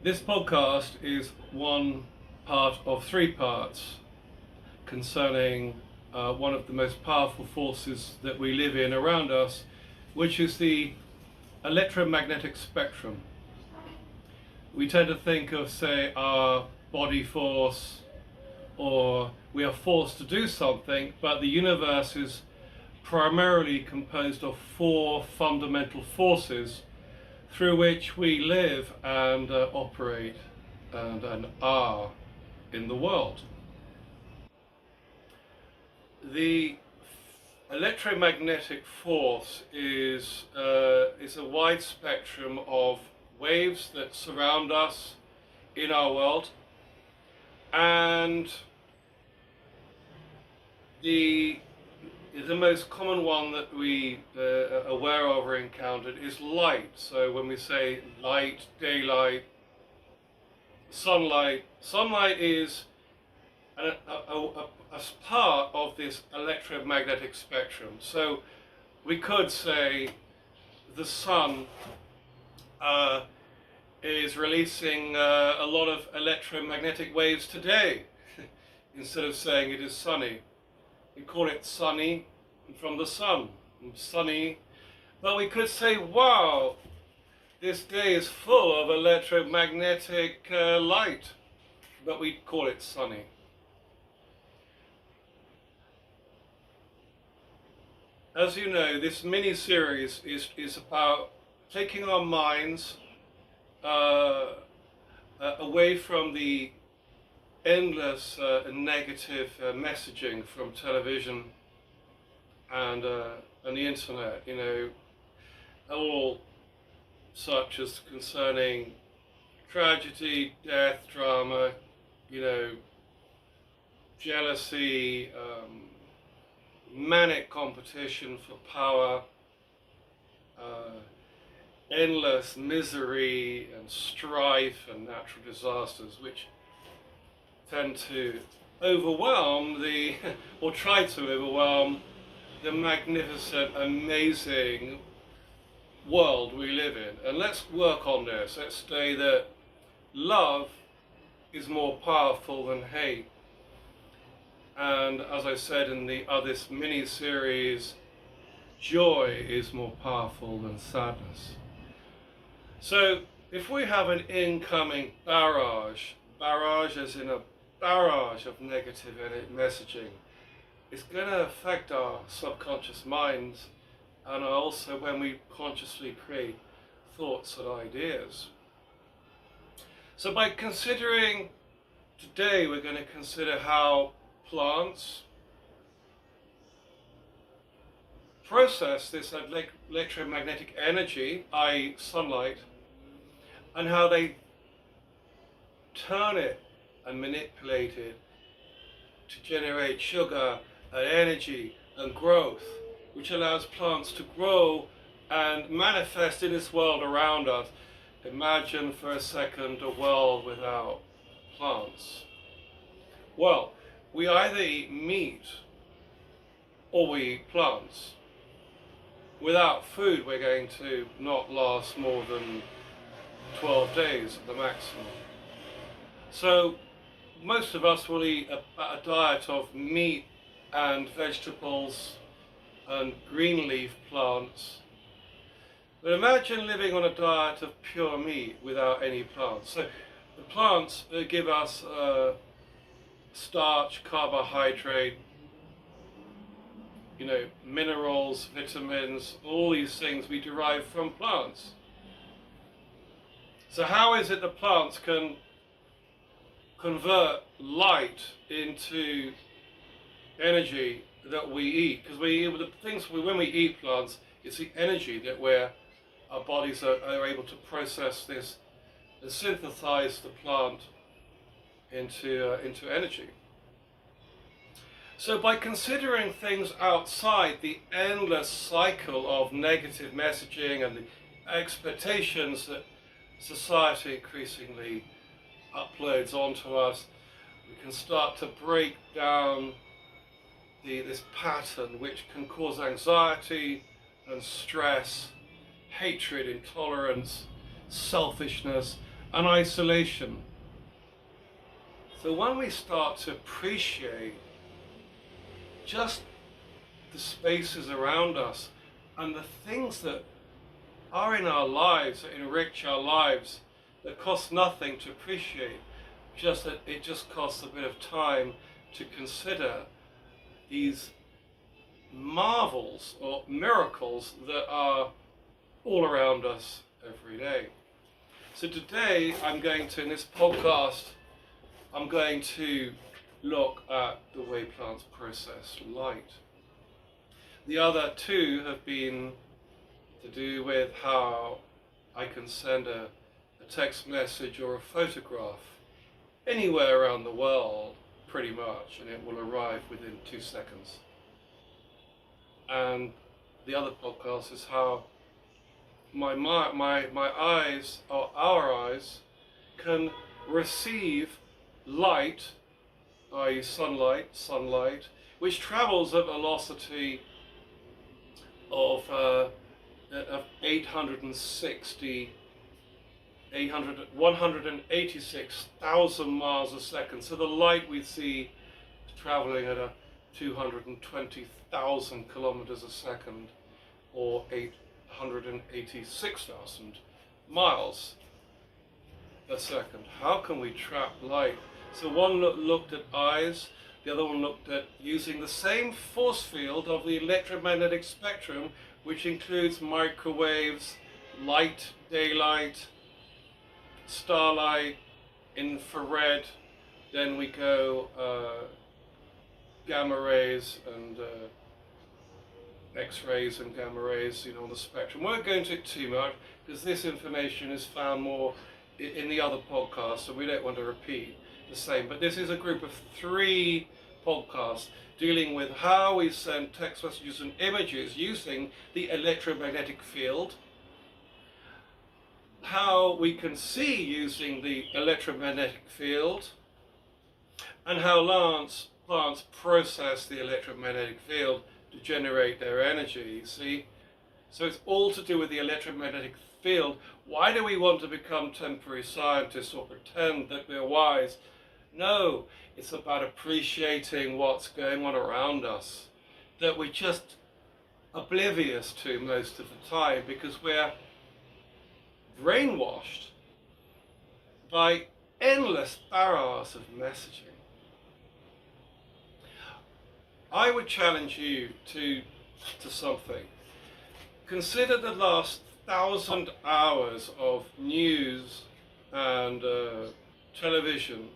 This podcast is one part of three parts concerning one of the most powerful forces that we live in around us, which is the electromagnetic spectrum. We tend to think of, say, our body force, or we are forced to do something, but the universe is primarily composed of four fundamental forces through which we live and operate and are in the world. The electromagnetic force is a wide spectrum of waves that surround us in our world, and the most common one that we are aware of or encountered is light. So when we say light, daylight, sunlight is a part of this electromagnetic spectrum. So we could say the sun is releasing a lot of electromagnetic waves today. Instead of saying it is sunny, we call it sunny from the sun, sunny. But we could say, wow, this day is full of electromagnetic light, but we call it sunny. As you know, this mini-series is about taking our minds away from the endless negative messaging from television and the internet, all such as concerning tragedy, death, drama, jealousy, manic competition for power, endless misery and strife and natural disasters, which tend to overwhelm or try to overwhelm the magnificent, amazing world we live in. And let's work on this. Let's say that love is more powerful than hate. And as I said in this mini-series, joy is more powerful than sadness. So if we have an incoming barrage as in a barrage of negative messaging, it's going to affect our subconscious minds, and also when we consciously create thoughts and ideas. So by considering, today we're going to consider how plants process this electromagnetic energy, i.e. sunlight, and how they turn it and manipulate it to generate sugar and energy and growth, which allows plants to grow and manifest in this world around us. Imagine for a second a world without plants. Well, we either eat meat or we eat plants. Without food, we're going to not last more than 12 days at the maximum. So most of us will eat a diet of meat and vegetables and green leaf plants. But imagine living on a diet of pure meat without any plants. So the plants give us starch, carbohydrate, minerals, vitamins, all these things we derive from plants. So how is it that plants can convert light into energy that we eat? Because when we eat plants, it's the energy that our bodies are able to process this and synthesize the plant into energy. So by considering things outside the endless cycle of negative messaging and the expectations that society increasingly uploads onto us, we can start to break down this pattern, which can cause anxiety and stress, hatred, intolerance, selfishness, and isolation. So when we start to appreciate just the spaces around us and the things that are in our lives, that enrich our lives, that cost nothing to appreciate, just that it just costs a bit of time to consider these marvels or miracles that are all around us every day. So today in this podcast, I'm going to look at the way plants process light. The other two have been to do with how I can send a text message or a photograph anywhere around the world, pretty much, and it will arrive within 2 seconds. And the other podcast is how my eyes, or our eyes, can receive light, i.e. sunlight, which travels at a velocity of 186,000 miles a second. So the light we see traveling at 220,000 kilometers a second, or 886,000 miles a second. How can we trap light? So one looked at eyes, the other one looked at using the same force field of the electromagnetic spectrum, which includes microwaves, light, daylight, starlight, infrared, then we go gamma rays and X-rays and gamma rays, on the spectrum. We won't go into it too much because this information is found more in the other podcasts, so we don't want to repeat the same. But this is a group of 3 podcasts dealing with how we send text messages and images using the electromagnetic field, how we can see using the electromagnetic field, and how plants process the electromagnetic field to generate their energy, you see? So it's all to do with the electromagnetic field. Why do we want to become temporary scientists or pretend that we're wise? No, it's about appreciating what's going on around us, that we're just oblivious to most of the time because we're brainwashed by endless barrage of messaging. I would challenge you to something. Consider the last 1,000 hours of news and television.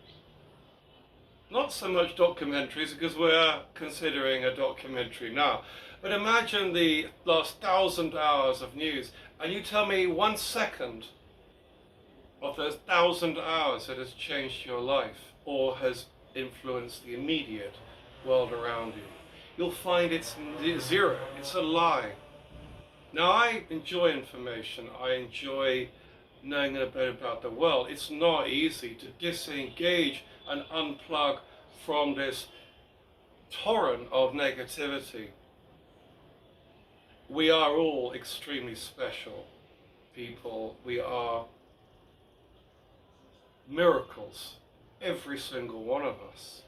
Not so much documentaries, because we're considering a documentary now. But imagine the last 1,000 hours of news, and you tell me 1 second of those 1,000 hours that has changed your life or has influenced the immediate world around you. You'll find it's zero. It's a lie. Now, I enjoy information. I enjoy knowing a bit about the world. It's not easy to disengage and unplug from this torrent of negativity. We are all extremely special people. We are miracles, every single one of us.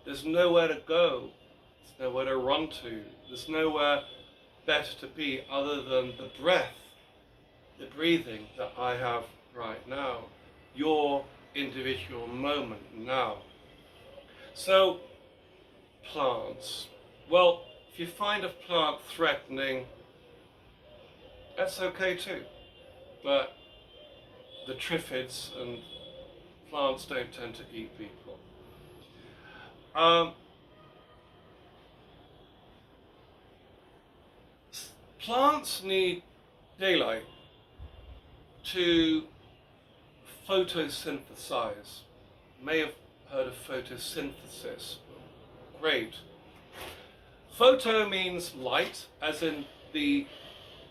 There's nowhere to go, there's nowhere to run to, there's nowhere better to be other than the breath, the breathing that I have right now, your individual moment now. So, plants. Well, if you find a plant threatening, that's okay too. But the triffids and plants don't tend to eat people. Plants need daylight to photosynthesize. You may have heard of photosynthesis. Great. Photo means light, as in the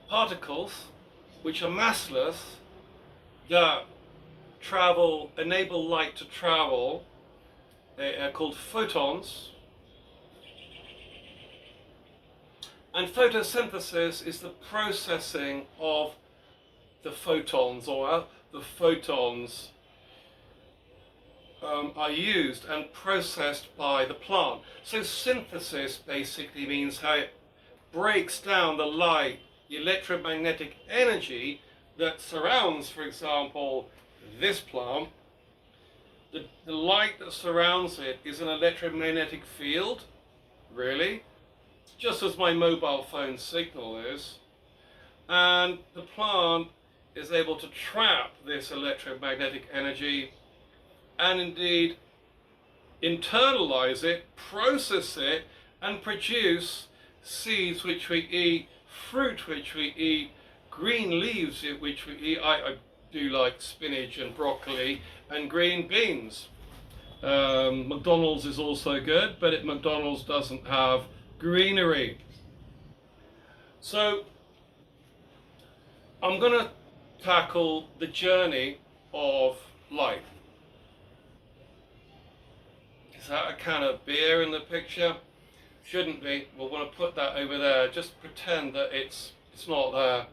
particles, which are massless, that enable light to travel. They are called photons. And photosynthesis is the processing of the photons, or how the photons are used and processed by the plant. So synthesis basically means how it breaks down the light, the electromagnetic energy that surrounds, for example, this plant. The light that surrounds it is an electromagnetic field, really, just as my mobile phone signal is. And the plant is able to trap this electromagnetic energy and indeed internalize it, process it, and produce seeds which we eat, fruit which we eat, green leaves which we eat. I do like spinach and broccoli and green beans. McDonald's is also good, but McDonald's doesn't have greenery. So I'm going to tackle the journey of light. Is that a can of beer in the picture? Shouldn't be. We'll want to put that over there. Just pretend that it's not there.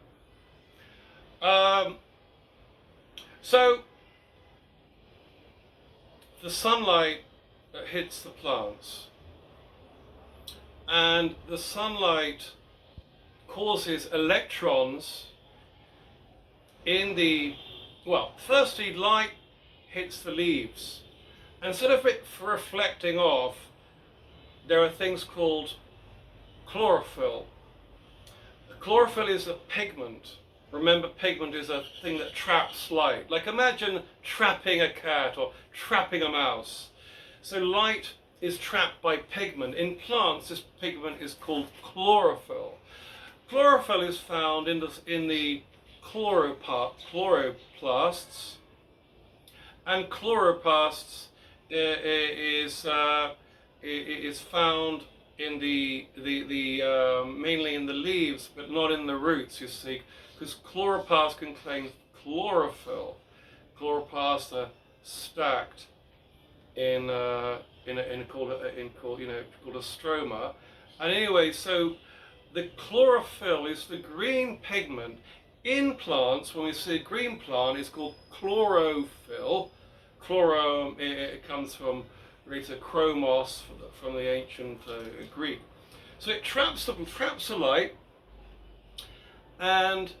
So the sunlight hits the plants, and the sunlight causes electrons in the, well, firstly light hits the leaves. Instead of it reflecting off, there are things called chlorophyll. Chlorophyll is a pigment. Remember, pigment is a thing that traps light. Like imagine trapping a cat or trapping a mouse. So light is trapped by pigment. In plants, this pigment is called chlorophyll. Chlorophyll is found in the chloroplasts, and chloroplasts is found in the mainly in the leaves, but not in the roots. You see, because chloroplasts contain chlorophyll. Chloroplasts are stacked in called a stroma. And anyway, so the chlorophyll is the green pigment in plants. When we see a green plant, it's called chlorophyll. Chloro, it comes from chromos, from the ancient Greek. So it traps the light, and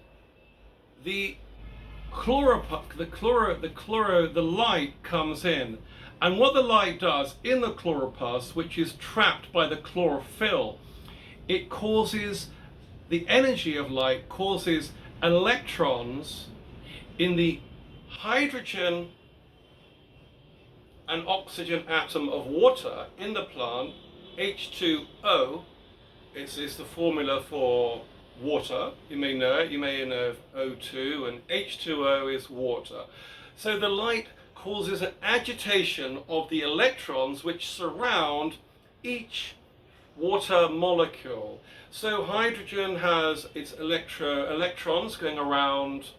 the light comes in, and what the light does in the chloroplast, which is trapped by the chlorophyll, it causes the energy of light causes electrons in the hydrogen and oxygen atom of water in the plant. H2O is the formula for water. You may know it. You may know O2, and H2O is water. So the light causes an agitation of the electrons which surround each water molecule. So hydrogen has its electrons going around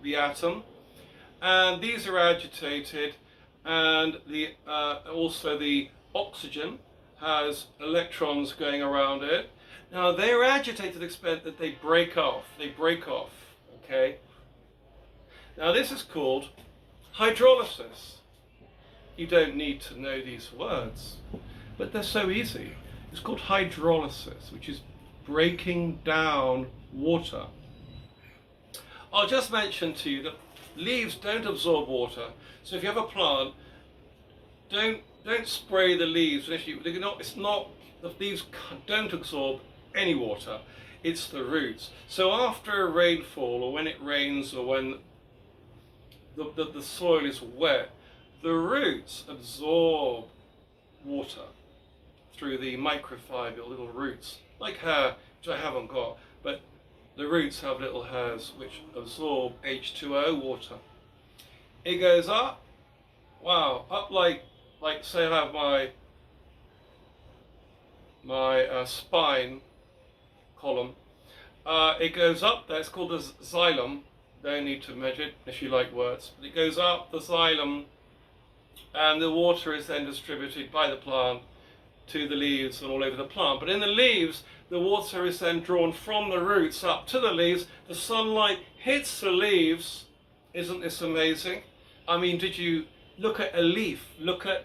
the atom, and these are agitated, and also the oxygen has electrons going around it. Now they're agitated to the extent that they break off. Okay. Now this is called hydrolysis. You don't need to know these words, but they're so easy. It's called hydrolysis, which is breaking down water. I'll just mention to you that leaves don't absorb water. So if you have a plant, don't spray the leaves. The leaves don't absorb any water. It's the roots. So after a rainfall, or when it rains, or when the soil is wet, the roots absorb water through the microfiber little roots, like hair, which I haven't got, but the roots have little hairs which absorb H2O, water. It goes up, wow, up like say I have my spine column. It goes up there. It's called the xylem. Don't need to measure it if you like words. But it goes up the xylem, and the water is then distributed by the plant to the leaves and all over the plant. But in the leaves, the water is then drawn from the roots up to the leaves. The sunlight hits the leaves. Isn't this amazing? I mean, did you look at a leaf? Look at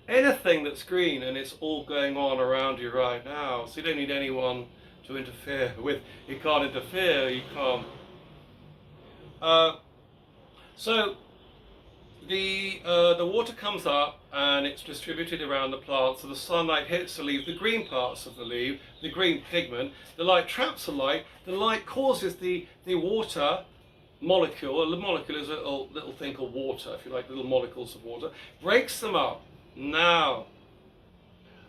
anything that's green, and it's all going on around you right now. So you don't need anyone to interfere with. You can't interfere, you can't. So the water comes up and it's distributed around the plant, so the sunlight hits the leaf, the green parts of the leaf, the green pigment. The light traps the light causes the water molecule, the molecule is a little thing called water, if you like, little molecules of water, breaks them up. Now,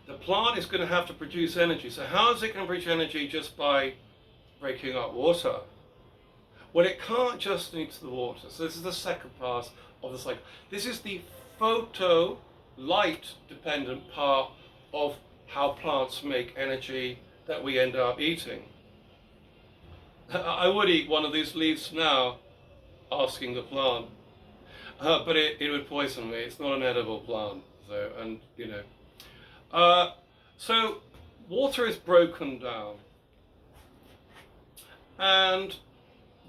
the plant is going to have to produce energy. So how is it going to produce energy just by breaking up water? Well, it can't just need the water. So this is the second part of the cycle. This is the photo light dependent part of how plants make energy that we end up eating. I would eat one of these leaves now, asking the plant, but it would poison me. It's not an edible plant, so, and you know. So water is broken down, and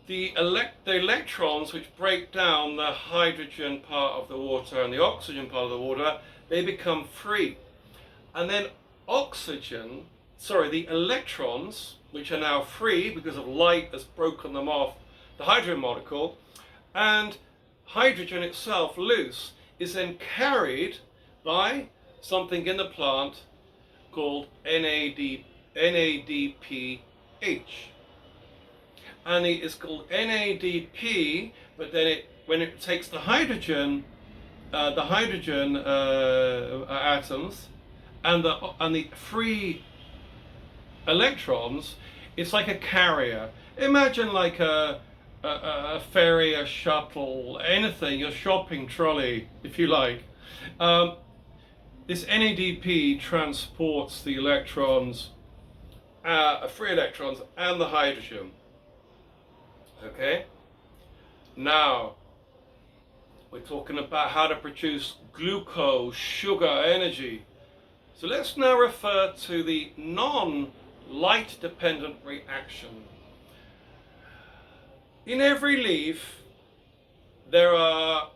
the electrons which break down the hydrogen part of the water and the oxygen part of the water, they become free. And then the electrons, which are now free because of light has broken them off the hydrogen molecule, and hydrogen itself, loose, is then carried by something in the plant called NADPH. And it's called NADP, but then when it takes the hydrogen atoms and the free electrons, it's like a carrier. Imagine like a ferry, a shuttle, anything, a shopping trolley, if you like. This NADP transports the electrons, free electrons, and the hydrogen. Okay? Now, we're talking about how to produce glucose, sugar, energy. So let's now refer to the non-light dependent reaction. In every leaf, there are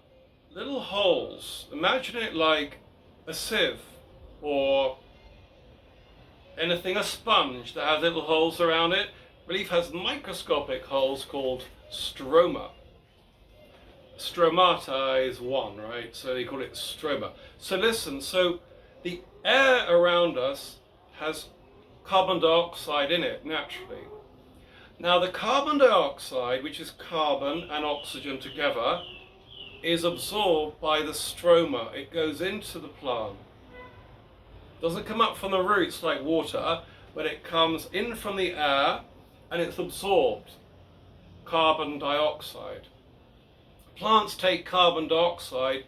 little holes. Imagine it like a sieve or anything, a sponge that has little holes around it. The leaf has microscopic holes called stroma. Stromata is one, right? So they call it stroma. So listen, so the air around us has carbon dioxide in it, naturally. Now the carbon dioxide, which is carbon and oxygen together, is absorbed by the stroma. It goes into the plant. Doesn't come up from the roots like water, but it comes in from the air and it's absorbed. Carbon dioxide. Plants take carbon dioxide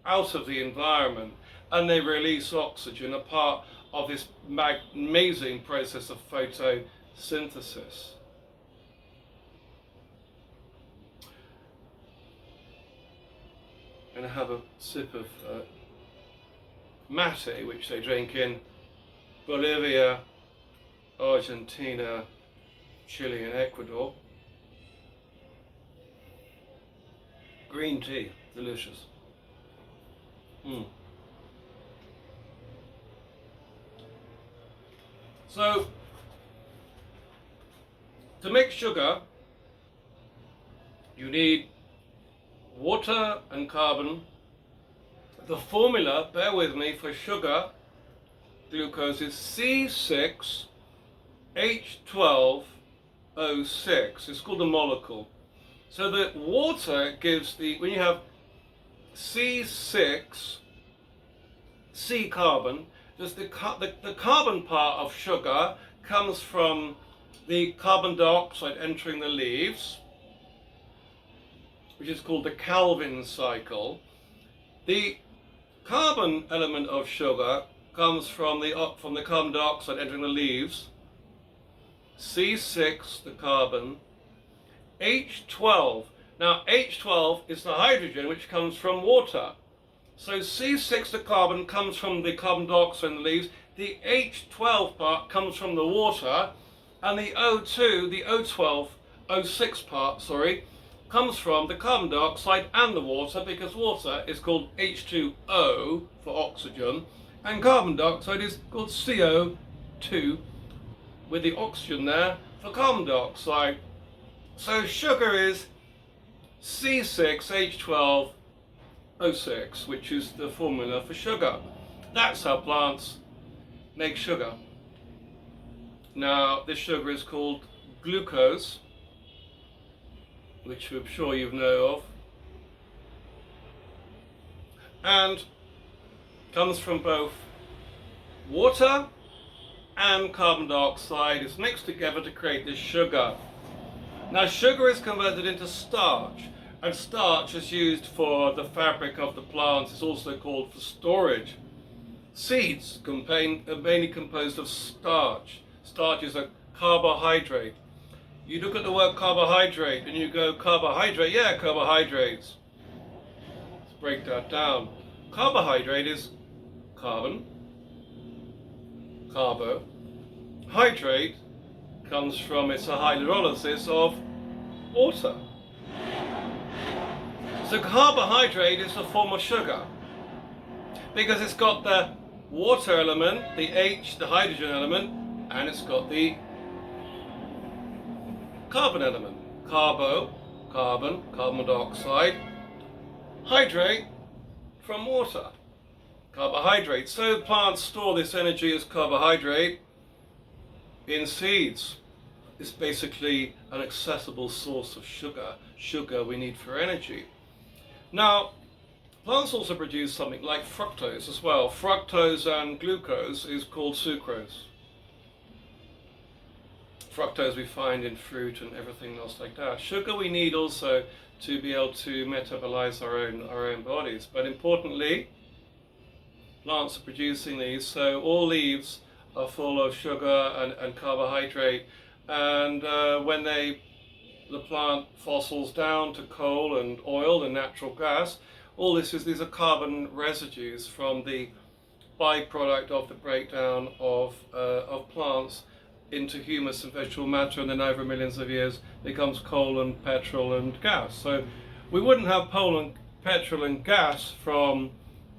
out of the environment and they release oxygen, a part of this amazing process of photosynthesis. I'm going to have a sip of mate, which they drink in Bolivia, Argentina, Chile and Ecuador. Green tea, delicious. So, to make sugar, you need water and carbon. The formula, bear with me, for sugar, glucose, is C6H12O6. It's called the molecule. So the water gives when you have C6, C carbon, just the carbon part of sugar comes from the carbon dioxide entering the leaves, which is called the Calvin cycle. The carbon element of sugar comes from the carbon dioxide entering the leaves. C6, the carbon. H12. Now H12 is the hydrogen which comes from water. So C6, the carbon, comes from the carbon dioxide in the leaves. the H12 part comes from the water, and the O2, the O12, O6 part, sorry, comes from the carbon dioxide and the water, because water is called H2O for oxygen, and carbon dioxide is called CO2 with the oxygen there for carbon dioxide. So sugar is C6H12O6, which is the formula for sugar. That's how plants make sugar. Now, this sugar is called glucose, which I'm sure you know of, and comes from both water and carbon dioxide. It's mixed together to create this sugar. Now, sugar is converted into starch, and starch is used for the fabric of the plants. It's also called for storage. Seeds are mainly composed of starch. Starch is a carbohydrate. You look at the word carbohydrate and you go, carbohydrate, yeah, carbohydrates. Let's break that down. Carbohydrate is carbon, carbo. Hydrate comes from, it's a hydrolysis of water. So carbohydrate is a form of sugar because it's got the water element, the H, the hydrogen element, and it's got the carbon element. Carbo, carbon, carbon dioxide, hydrate from water, carbohydrate. So plants store this energy as carbohydrate in seeds. It's basically an accessible source of sugar. Sugar we need for energy. Now, plants also produce something like fructose as well. Fructose and glucose is called sucrose. Fructose we find in fruit and everything else like that. Sugar we need also to be able to metabolize our own bodies. But importantly, plants are producing these, so all leaves are full of sugar and carbohydrate. And when the plant fossils down to coal and oil and natural gas, these are carbon residues from the byproduct of the breakdown of plants into humus and vegetable matter, and then over millions of years becomes coal and petrol and gas. So we wouldn't have coal and petrol and gas from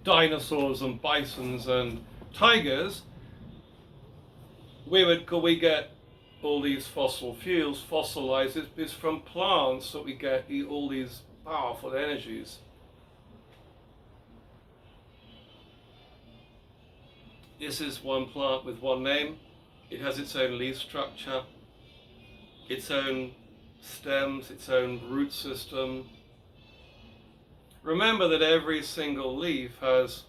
dinosaurs and bisons and tigers. We get all these fossil fuels, fossilized. It's from plants that we get all these powerful energies. This is one plant with one name. It has its own leaf structure, its own stems, its own root system. Remember that every single leaf has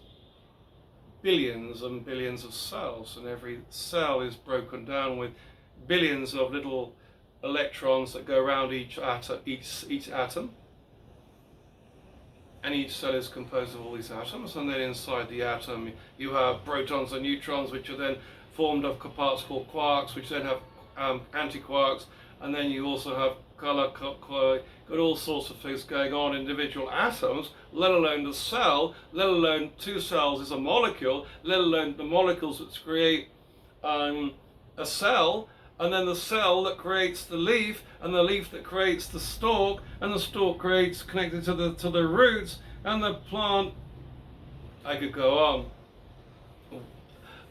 billions and billions of cells, and every cell is broken down with billions of little electrons that go around each atom. And each cell is composed of all these atoms, and then inside the atom you have protons and neutrons, which are then formed of parts called quarks, which then have antiquarks, and then you also have got all sorts of things going on in individual atoms, let alone the cell, let alone two cells is a molecule, let alone the molecules that create a cell, and then the cell that creates the leaf, and the leaf that creates the stalk, and the stalk creates connected to the roots, and the plant. I could go on.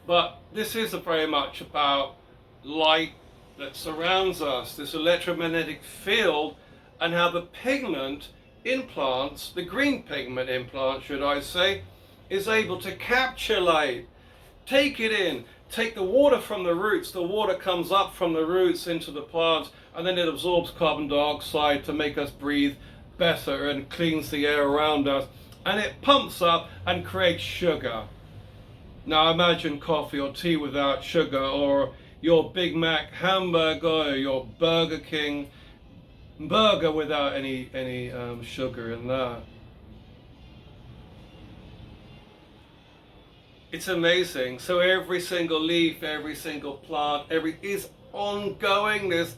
But this is very much about light that surrounds us, this electromagnetic field, and how the pigment in plants, the green pigment in plants, should I say, is able to capture light, take it in, take the water from the roots. The water comes up from the roots into the plants, and then it absorbs carbon dioxide to make us breathe better and cleans the air around us, and it pumps up and creates sugar. Now imagine coffee or tea without sugar, or your Big Mac hamburger, or your Burger King burger without any sugar in that. It's amazing. So every single leaf, every single plant, is ongoing. There's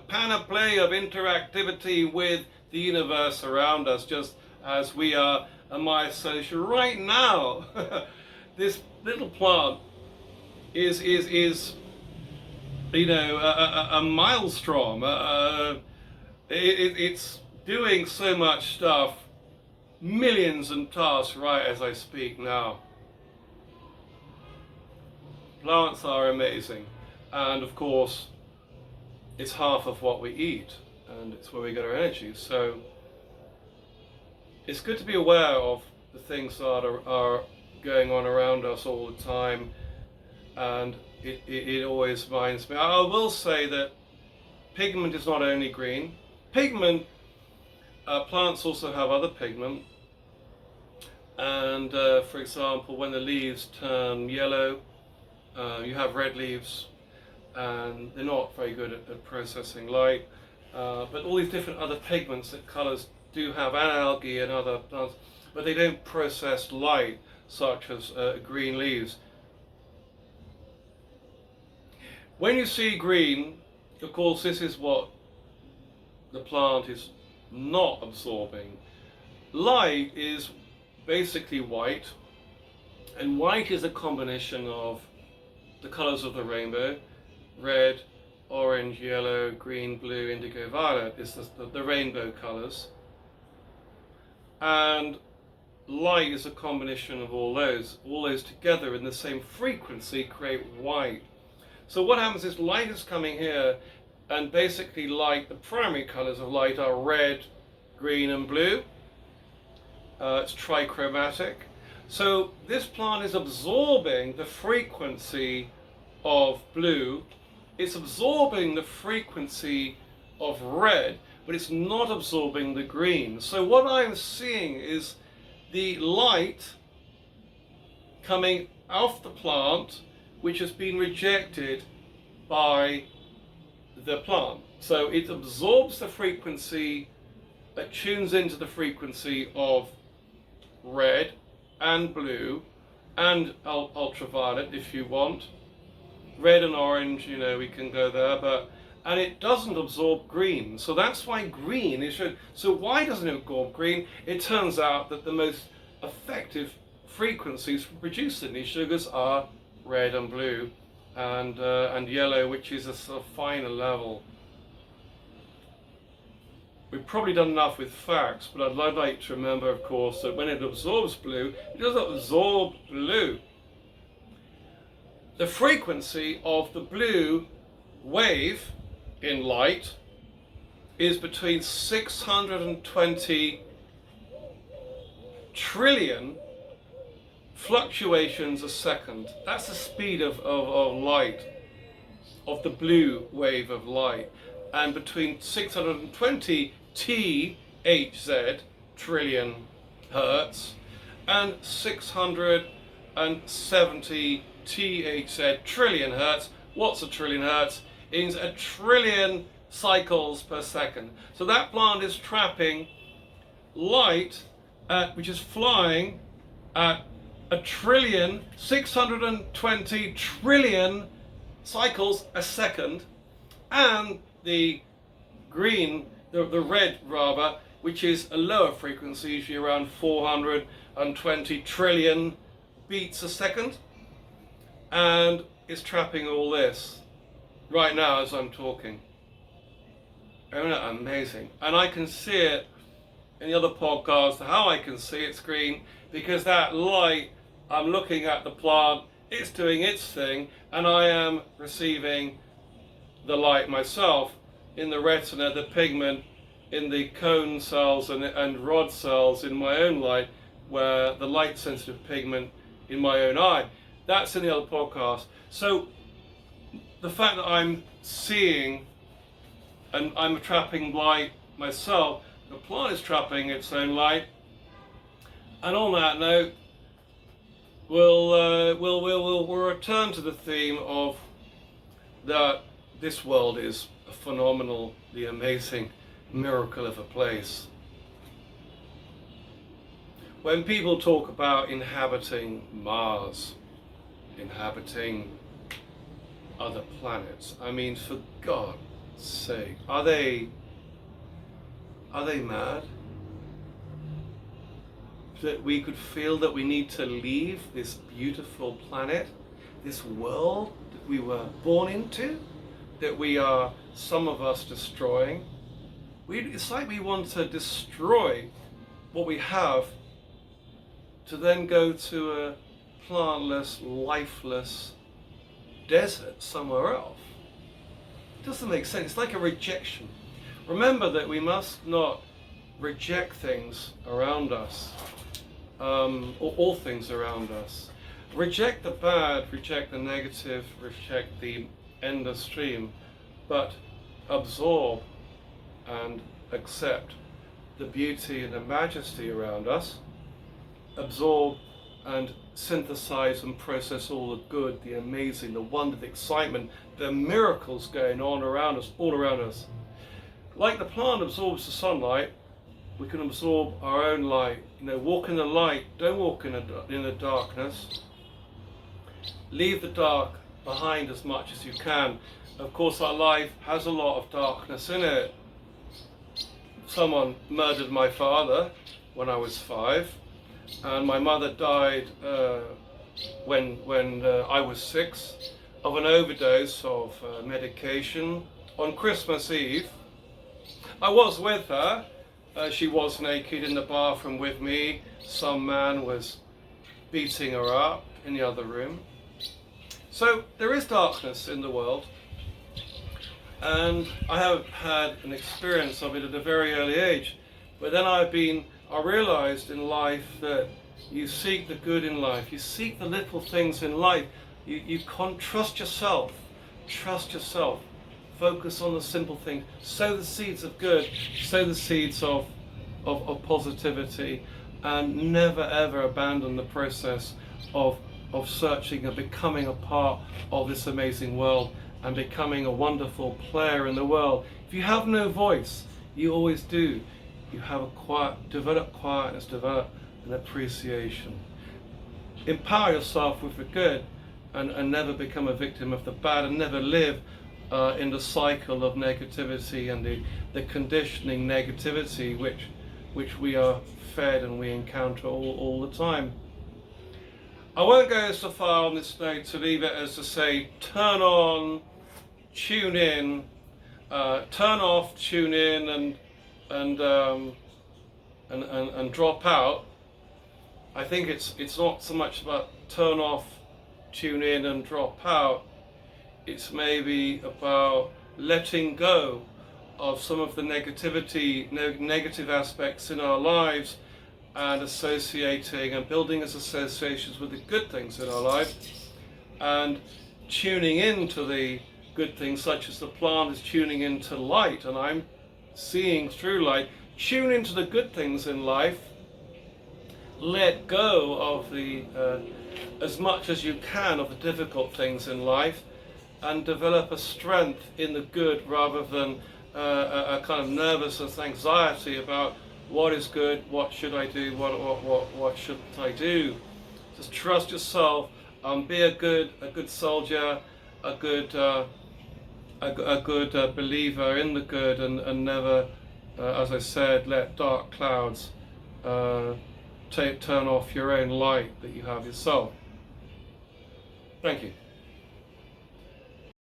panoply of interactivity with the universe around us, just as we are a myosocial right now. This little plant is a maelstrom. It's doing so much stuff, millions and tasks right as I speak now. Plants are amazing, and of course it's half of what we eat, and it's where we get our energy. So it's good to be aware of the things that are going on around us all the time, and it always reminds me. I will say that pigment is not only green. Pigment, plants also have other pigment, and for example, when the leaves turn yellow, you have red leaves, and they're not very good at processing light. But all these different other pigments that colours do have, and algae and other plants, but they don't process light, such as green leaves. When you see green, of course, this is what the plant is not absorbing. Light is basically white, and white is a combination of the colours of the rainbow: red, orange, yellow, green, blue, indigo, violet is the rainbow colours. And light is a combination of all those together in the same frequency create white. So what happens is light is coming here, and basically light, the primary colours of light are red, green and blue. It's trichromatic. So this plant is absorbing the frequency of blue, it's absorbing the frequency of red, but it's not absorbing the green. So what I'm seeing is the light coming off the plant, which has been rejected by the plant. So it absorbs the frequency, it tunes into the frequency of red and blue and ultraviolet if you want. Red and orange, we can go there, and it doesn't absorb green. So that's why green is shown. So why doesn't it absorb green? It turns out that the most effective frequencies for producing these sugars are red and blue and yellow, which is a sort of finer level. We've probably done enough with facts, but I'd like to remember, of course, that when it absorbs blue, it doesn't absorb blue. The frequency of the blue wave in light is between 620 trillion fluctuations a second. That's the speed of light, of the blue wave of light. And between 620 THZ, trillion hertz, and 670 THZ, trillion hertz. What's a trillion hertz? It means a trillion cycles per second. So that plant is trapping light which is flying at 620 trillion cycles a second, and the green, the red rather, which is a lower frequency, usually around 420 trillion beats a second, and it's trapping all this right now as I'm talking. Isn't that amazing? And I can see it in the other podcast, how I can see it's green, because that light, I'm looking at the plant, it's doing its thing, and I am receiving the light myself in the retina, the pigment in the cone cells and rod cells in my own light, where the light sensitive pigment in my own eye. That's in the other podcast. So the fact that I'm seeing and I'm trapping light myself, the plant is trapping its own light. And on that note, we'll return to the theme of that this world is a phenomenally amazing miracle of a place. When people talk about inhabiting Mars, inhabiting other planets, I mean, for God's sake, are they mad? That we could feel that we need to leave this beautiful planet this world that we were born into, that we are, some of us, destroying. It's like we want to destroy what we have to then go to a plantless, lifeless desert somewhere else. It doesn't make sense. It's like a rejection. Remember that we must not reject things around us, or all things around us. Reject the bad, reject the negative, reject the endless stream, but absorb and accept the beauty and the majesty around us. Absorb and synthesize and process all the good, the amazing, the wonder, the excitement, the miracles going on around us, all around us. Like the plant absorbs the sunlight, we can absorb our own light. Walk in the light, don't walk in the darkness. Leave the dark behind as much as you can. Of course, our life has a lot of darkness in it. Someone murdered my father when I was 5, and my mother died when I was 6 of an overdose of medication on Christmas Eve. I was with her. She was naked in the bathroom with me. Some man was beating her up in the other room. So there is darkness in the world, and I have had an experience of it at a very early age. But then I realized in life that you seek the good in life, you seek the little things in life. You trust yourself, focus on the simple things, sow the seeds of good, sow the seeds of positivity, and never ever abandon the process of searching and becoming a part of this amazing world and becoming a wonderful player in the world. If you have no voice, you always do. You have develop quietness, develop an appreciation. Empower yourself with the good, and never become a victim of the bad, and never live in the cycle of negativity and the conditioning negativity which we are fed and we encounter all the time. I won't go so far on this note to leave it as to say turn on, tune in, turn off, tune in, and drop out. I think it's not so much about turn off, tune in, and drop out. It's maybe about letting go of some of the negative aspects in our lives, and associating and building as associations with the good things in our life, and tuning into the good things, such as the plant is tuning into light, and I'm seeing through light. Tune into the good things in life. Let go of the as much as you can of the difficult things in life, and develop a strength in the good rather than a kind of nervousness, anxiety about what is good, what should I do, what shouldn't I do. Just trust yourself, be a good soldier, a good believer in the good, and never, as I said, let dark clouds turn off your own light that you have yourself. Thank you.